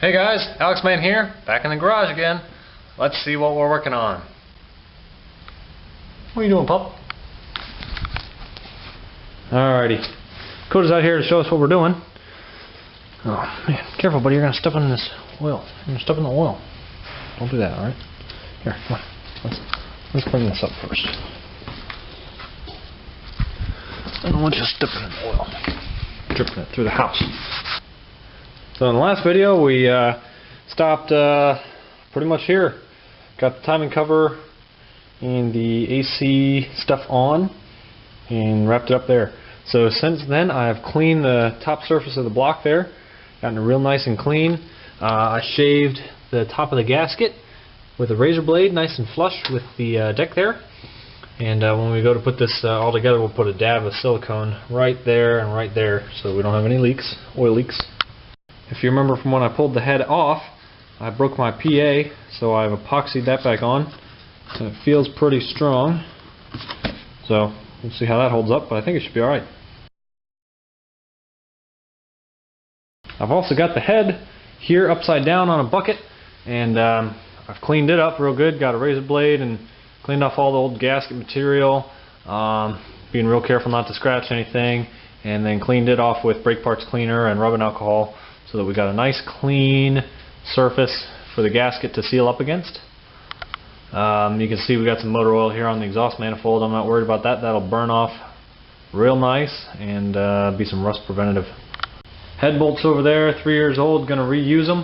Hey guys, Alex Man here, back in the garage again. Let's see what we're working on. What are you doing, pup? Alrighty. Coda's out here to show us what we're doing. Oh man, careful buddy, you're gonna step in this oil. You're gonna step in the oil. Don't do that, alright? Here, come on. Let's clean this up first. I don't want you stepping in the oil. Dripping it through the house. So in the last video we stopped pretty much here. Got the timing cover and the AC stuff on and wrapped it up there. So since then I've cleaned the top surface of the block there, gotten it real nice and clean. I shaved the top of the gasket with a razor blade, nice and flush with the deck there. And when we go to put this all together, we'll put a dab of silicone right there and right there so we don't have any leaks, oil leaks. If you remember from when I pulled the head off, I broke my PA, so I've epoxied that back on. And it feels pretty strong. So we'll see how that holds up, but I think it should be alright. I've also got the head here upside down on a bucket, and I've cleaned it up real good, got a razor blade and cleaned off all the old gasket material, being real careful not to scratch anything, and then cleaned it off with brake parts cleaner and rubbing alcohol so that we got a nice clean surface for the gasket to seal up against. You can see we got some motor oil here on the exhaust manifold. I'm not worried about that. That'll burn off real nice and be some rust preventative. Head bolts over there, 3 years old, gonna reuse them.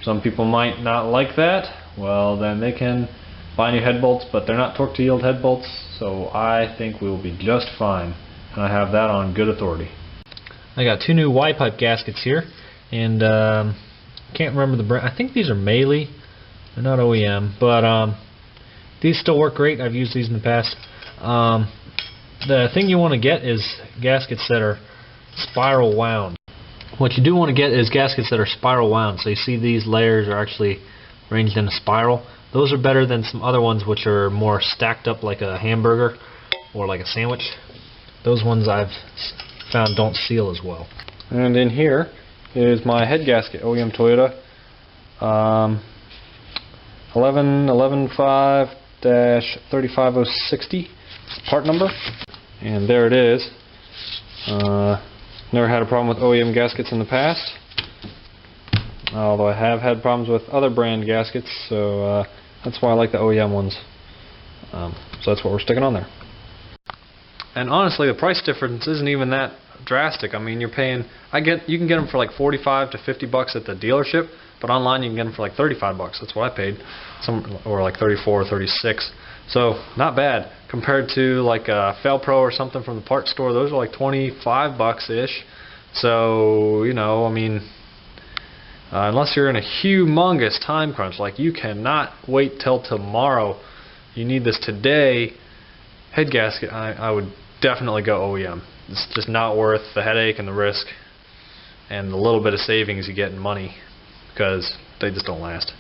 Some people might not like that. Well, then they can buy new head bolts, but they're not torque to yield head bolts, so I think we'll be just fine. And I have that on good authority. I got two new Y-pipe gaskets here, and can't remember the brand. I think these are Mealy. They're not OEM, but these still work great. I've used these in the past. The thing you want to get is gaskets that are spiral wound. What you do want to get is gaskets that are spiral wound. So you see these layers are actually arranged in a spiral. Those are better than some other ones which are more stacked up like a hamburger or like a sandwich. Those ones I've found don't seal as well. And in here is my head gasket, OEM Toyota 11115-35060 part number, and there it is. Never had a problem with OEM gaskets in the past, although I have had problems with other brand gaskets, so that's why I like the OEM ones. So that's what we're sticking on there. And honestly, the price difference isn't even that drastic. I mean, you're paying, you can get them for like 45 to 50 bucks at the dealership, but online you can get them for like 35 bucks. That's what I paid, or like 34 or 36. So not bad compared to like a Felpro or something from the parts store. Those are like 25 bucks ish. So you know, I mean, unless you're in a humongous time crunch, like you cannot wait till tomorrow, you need this today. Head gasket, I would definitely go OEM. It's just not worth the headache and the risk and the little bit of savings you get in money, because they just don't last.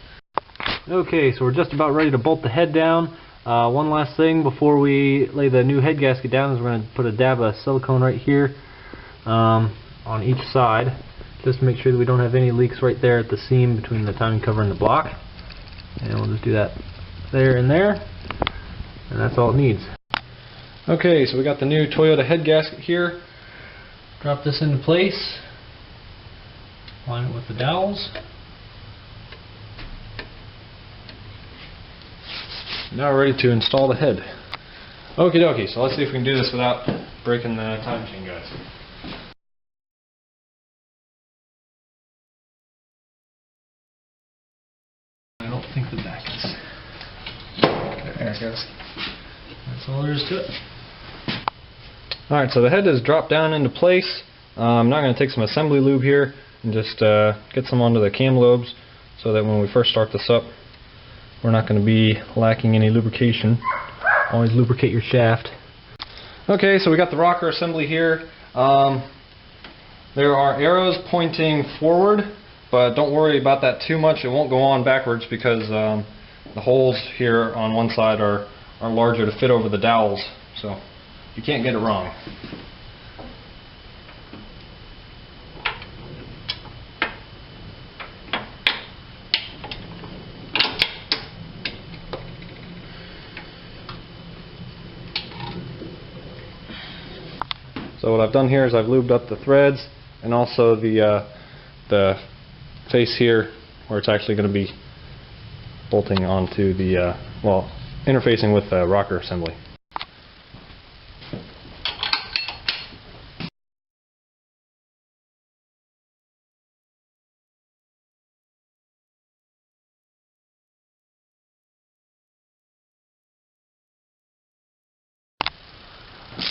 Okay, so we're just about ready to bolt the head down. One last thing before we lay the new head gasket down is we're going to put a dab of silicone right here on each side, just to make sure that we don't have any leaks right there at the seam between the timing cover and the block. And we'll just do that there and there, and that's all it needs. Okay, so we got the new Toyota head gasket here. Drop this into place. Line it with the dowels. Now we're ready to install the head. Okie dokie, so let's see if we can do this without breaking the time machine, guys. I don't think the back is. There it goes. That's all there is to it. Alright, so the head is dropped down into place. I'm now going to take some assembly lube here and just get some onto the cam lobes so that when we first start this up, we're not going to be lacking any lubrication. Always lubricate your shaft. Okay, so we got the rocker assembly here. There are arrows pointing forward, but don't worry about that too much. It won't go on backwards because the holes here on one side are larger to fit over the dowels, so you can't get it wrong. So what I've done here is I've lubed up the threads and also the face here where it's actually going to be bolting onto the, well, interfacing with the rocker assembly.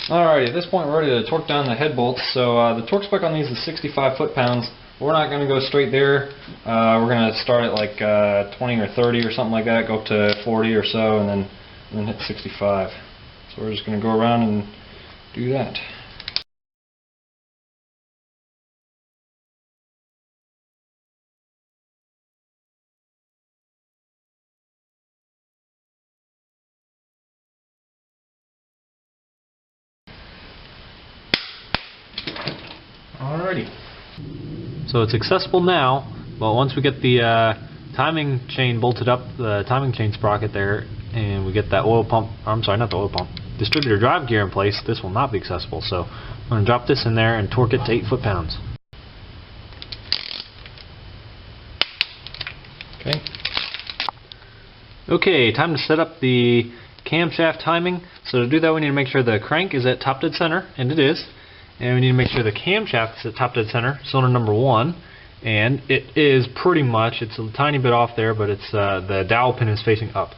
Alrighty, at this point we're ready to torque down the head bolts. So the torque spec on these is 65 foot-pounds. We're not going to go straight there. We're going to start at like 20 or 30 or something like that, go up to 40 or so, and then hit 65. So we're just going to go around and do that. Alrighty. So it's accessible now, but once we get the timing chain bolted up, the timing chain sprocket there, and we get that oil pump, I'm sorry, not the oil pump, distributor drive gear in place, this will not be accessible. So I'm going to drop this in there and torque it to 8 foot-pounds. Okay. Okay, time to set up the camshaft timing. So to do that we need to make sure the crank is at top dead center, and it is. And we need to make sure the camshaft is at top dead center, cylinder number 1, and it is pretty much. It's a tiny bit off there, but it's the dowel pin is facing up.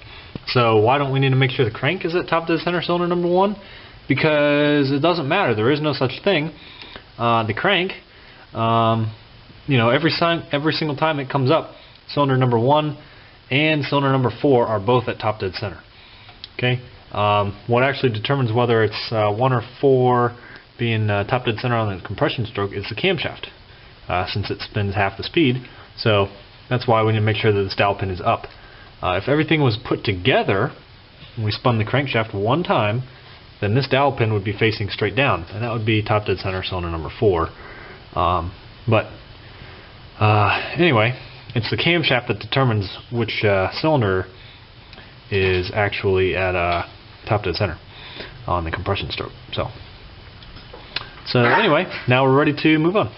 So why don't we need to make sure the crank is at top dead center, cylinder number 1? Because it doesn't matter. There is no such thing. The crank, you know, every single time it comes up, cylinder number 1 and cylinder number 4 are both at top dead center. Okay. What actually determines whether it's 1 or 4 being top dead center on the compression stroke is the camshaft, since it spins half the speed. So that's why we need to make sure that this dowel pin is up. If everything was put together and we spun the crankshaft one time, then this dowel pin would be facing straight down, and that would be top dead center, cylinder number 4. Anyway, it's the camshaft that determines which cylinder is actually at top dead center on the compression stroke. So anyway, now we're ready to move on.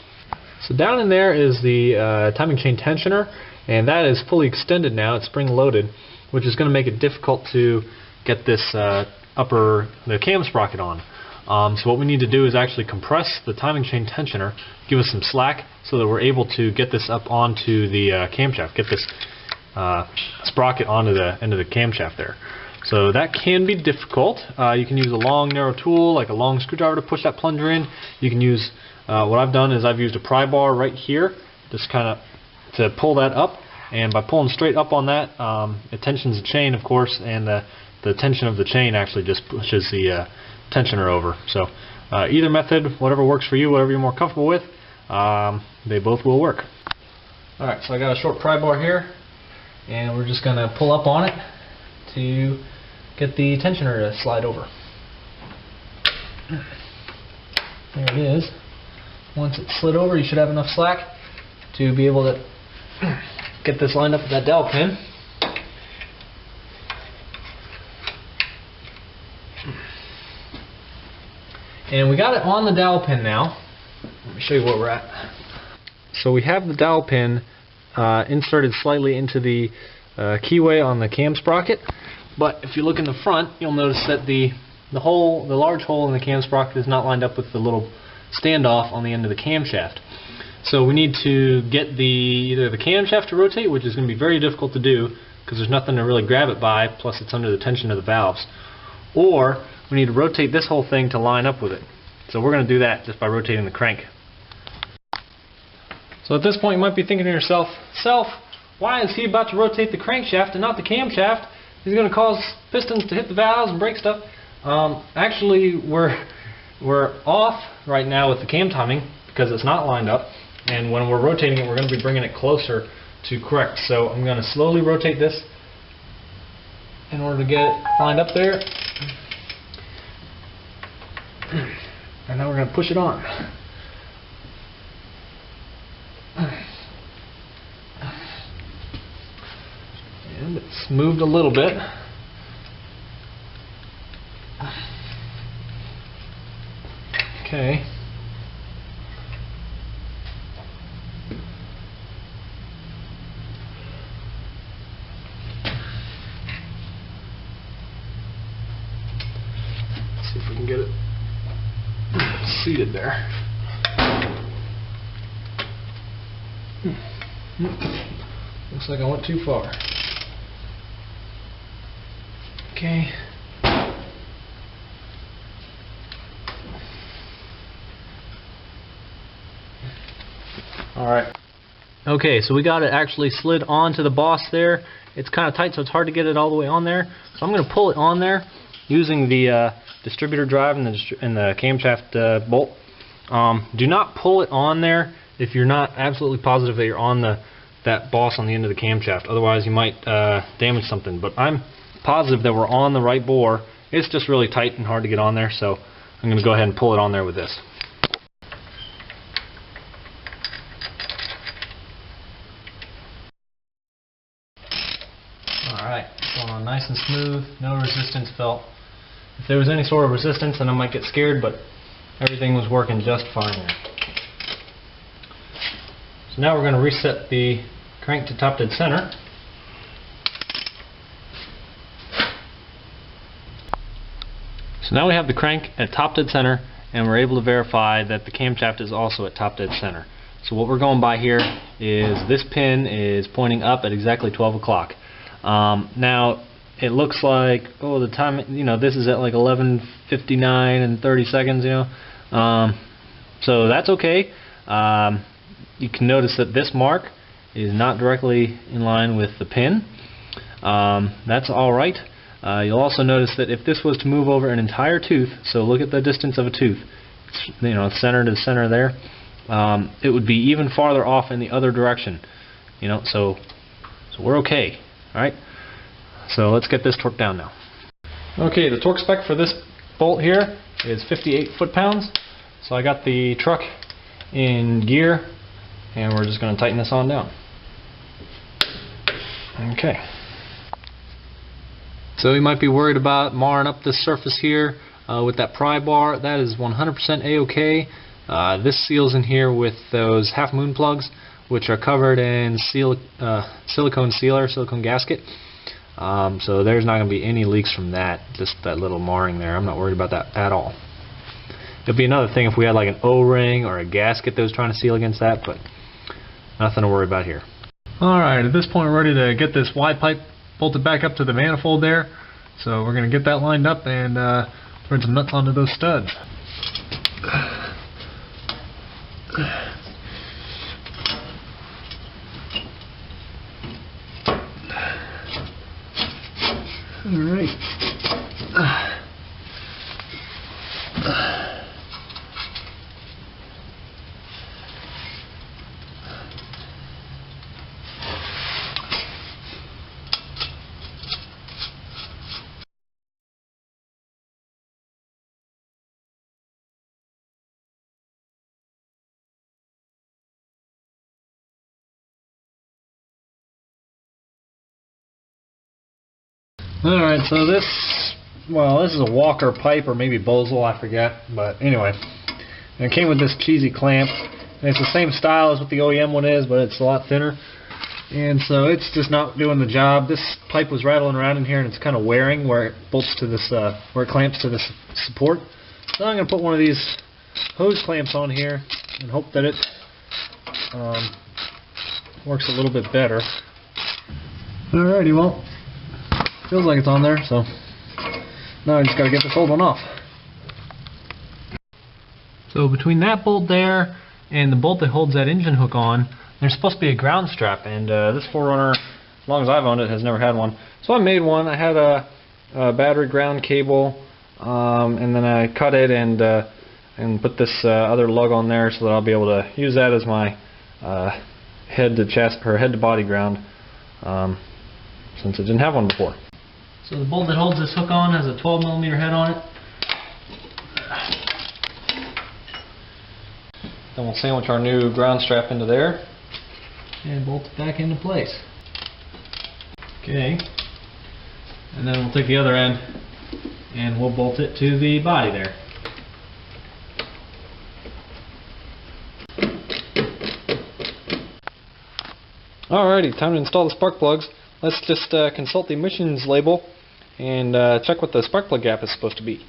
So down in there is the timing chain tensioner, and that is fully extended now. It's spring loaded, which is going to make it difficult to get this the cam sprocket on. So what we need to do is actually compress the timing chain tensioner, give us some slack so that we're able to get this up onto the camshaft, get this sprocket onto the end of the camshaft there. So that can be difficult. You can use a long narrow tool like a long screwdriver to push that plunger in. You can use, what I've done is I've used a pry bar right here, just kind of to pull that up, and by pulling straight up on that, it tensions the chain, of course, and the tension of the chain actually just pushes the tensioner over. So either method, whatever works for you, whatever you're more comfortable with, they both will work. Alright, so I got a short pry bar here, and we're just going to pull up on it to get the tensioner to slide over. There it is. Once it's slid over, you should have enough slack to be able to get this lined up with that dowel pin. And we got it on the dowel pin now. Let me show you where we're at. So we have the dowel pin inserted slightly into the keyway on the cam sprocket, but if you look in the front, you'll notice that the large hole in the cam sprocket is not lined up with the little standoff on the end of the camshaft. So we need to get either the camshaft to rotate, which is going to be very difficult to do because there's nothing to really grab it by, plus it's under the tension of the valves, or we need to rotate this whole thing to line up with it. So we're going to do that just by rotating the crank. So at this point you might be thinking to yourself, why is he about to rotate the crankshaft and not the camshaft? He's going to cause pistons to hit the valves and break stuff. Actually, we're off right now with the cam timing because it's not lined up, and when we're rotating it, we're going to be bringing it closer to correct. So I'm going to slowly rotate this in order to get it lined up there, and now we're going to push it on. And it's moved a little bit. Okay. get it seated there. Looks like I went too far. Okay. Alright. Okay, so we got it actually slid onto the boss there. It's kind of tight, so it's hard to get it all the way on there. So I'm going to pull it on there using the distributor drive and the camshaft bolt. Do not pull it on there if you're not absolutely positive that you're on that boss on the end of the camshaft. Otherwise, you might damage something. But I'm positive that we're on the right bore. It's just really tight and hard to get on there, so I'm going to go ahead and pull it on there with this. Alright, going on nice and smooth, no resistance felt. If there was any sort of resistance, then I might get scared, but everything was working just fine there. So now we're going to reset the crank to top dead center. So now we have the crank at top dead center, and we're able to verify that the camshaft is also at top dead center. So what we're going by here is this pin is pointing up at exactly 12 o'clock. Now it looks like, oh, the time, you know, this is at like 11:59 and 30 seconds, you know. So that's okay. You can notice that this mark is not directly in line with the pin. That's alright. You'll also notice that if this was to move over an entire tooth, so look at the distance of a tooth, you know, center to center there, it would be even farther off in the other direction. You know, so we're okay. Alright, so let's get this torque down now. Okay, the torque spec for this bolt here is 58 foot-pounds. So I got the truck in gear, and we're just going to tighten this on down. Okay. So you might be worried about marring up this surface here with that pry bar. That is 100% A-OK. This seals in here with those half-moon plugs, which are covered in silicone sealer, silicone gasket. So there's not going to be any leaks from that, just that little marring there. I'm not worried about that at all. It'd be another thing if we had like an O-ring or a gasket that was trying to seal against that, but nothing to worry about here. Alright, at this point we're ready to get this Y pipe bolted back up to the manifold there. So we're going to get that lined up and thread some nuts onto those studs. Alright. Alright, so this is a Walker pipe or maybe Boswell, I forget, but anyway. And it came with this cheesy clamp, and it's the same style as what the OEM one is, but it's a lot thinner. And so it's just not doing the job. This pipe was rattling around in here, and it's kind of wearing where it bolts to this, where it clamps to this support. So I'm going to put one of these hose clamps on here and hope that it works a little bit better. Alrighty, well. Feels like it's on there, so now I just got to get this old one off. So between that bolt there and the bolt that holds that engine hook on, there's supposed to be a ground strap, and this 4Runner, as long as I've owned it, has never had one. So I made one. I had a battery ground cable, and then I cut it and put this other lug on there so that I'll be able to use that as my head to chest or head to body ground, since I didn't have one before. So the bolt that holds this hook on has a 12mm head on it. Then we'll sandwich our new ground strap into there and bolt it back into place. Okay. And then we'll take the other end and we'll bolt it to the body there. Alrighty, time to install the spark plugs. Let's just consult the emissions label and check what the spark plug gap is supposed to be.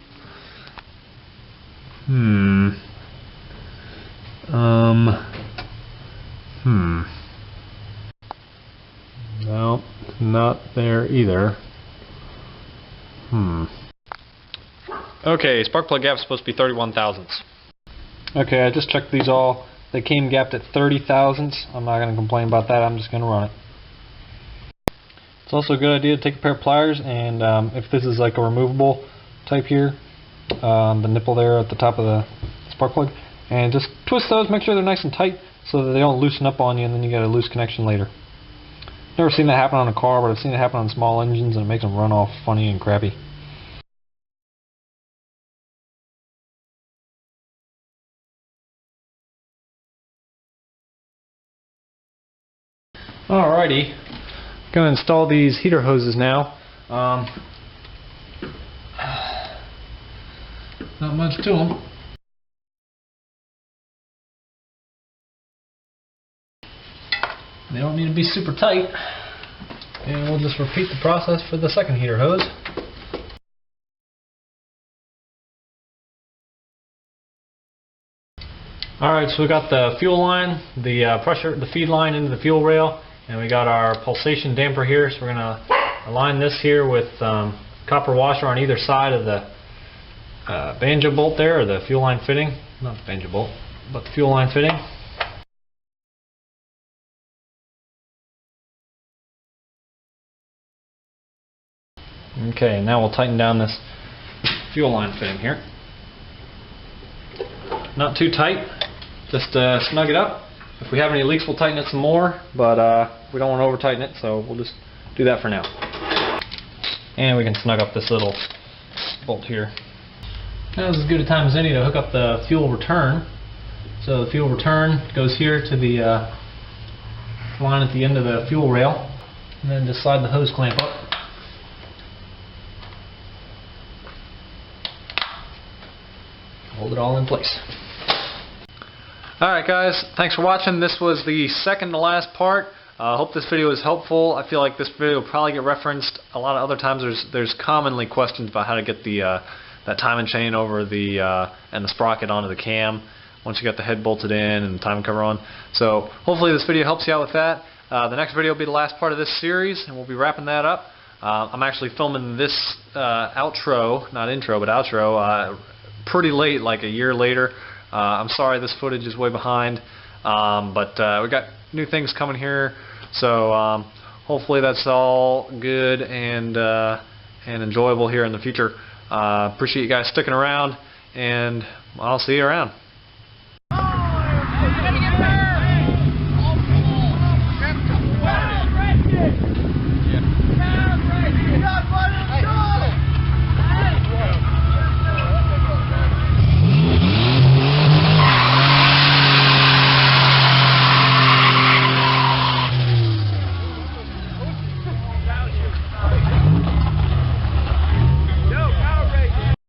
No, not there either. Okay, spark plug gap is supposed to be 31 thousandths. Okay, I just checked these all. They came gapped at 30 thousandths. I'm not going to complain about that. I'm just going to run it. It's also a good idea to take a pair of pliers, and if this is like a removable type here, the nipple there at the top of the spark plug, and just twist those, make sure they're nice and tight so that they don't loosen up on you and then you get a loose connection later. Never seen that happen on a car, but I've seen it happen on small engines and it makes them run off funny and crappy. Alrighty, I'm going to install these heater hoses now. Not much to them. They don't need to be super tight. And we'll just repeat the process for the second heater hose. Alright, so we got the fuel line, the feed line into the fuel rail, and we got our pulsation damper here. So we're going to align this here with copper washer on either side of the banjo bolt there, or the fuel line fitting. Not the banjo bolt, but the fuel line fitting. Okay, now we'll tighten down this fuel line fitting here. Not too tight, just snug it up. If we have any leaks, we'll tighten it some more, but we don't want to over tighten it, so we'll just do that for now. And we can snug up this little bolt here. Now this is as good a time as any to hook up the fuel return. So the fuel return goes here to the line at the end of the fuel rail, and then just slide the hose clamp up. Hold it all in place. Alright guys, thanks for watching. This was the second to last part. I hope this video was helpful. I feel like this video will probably get referenced a lot of other times. There's commonly questions about how to get the that timing chain over the and the sprocket onto the cam once you got the head bolted in and the timing cover on. So hopefully this video helps you out with that. The next video will be the last part of this series, and we'll be wrapping that up. I'm actually filming this outro, not intro, but outro, pretty late, like a year later. I'm sorry this footage is way behind, but we got new things coming here, so hopefully that's all good and enjoyable here in the future. Appreciate you guys sticking around, and I'll see you around.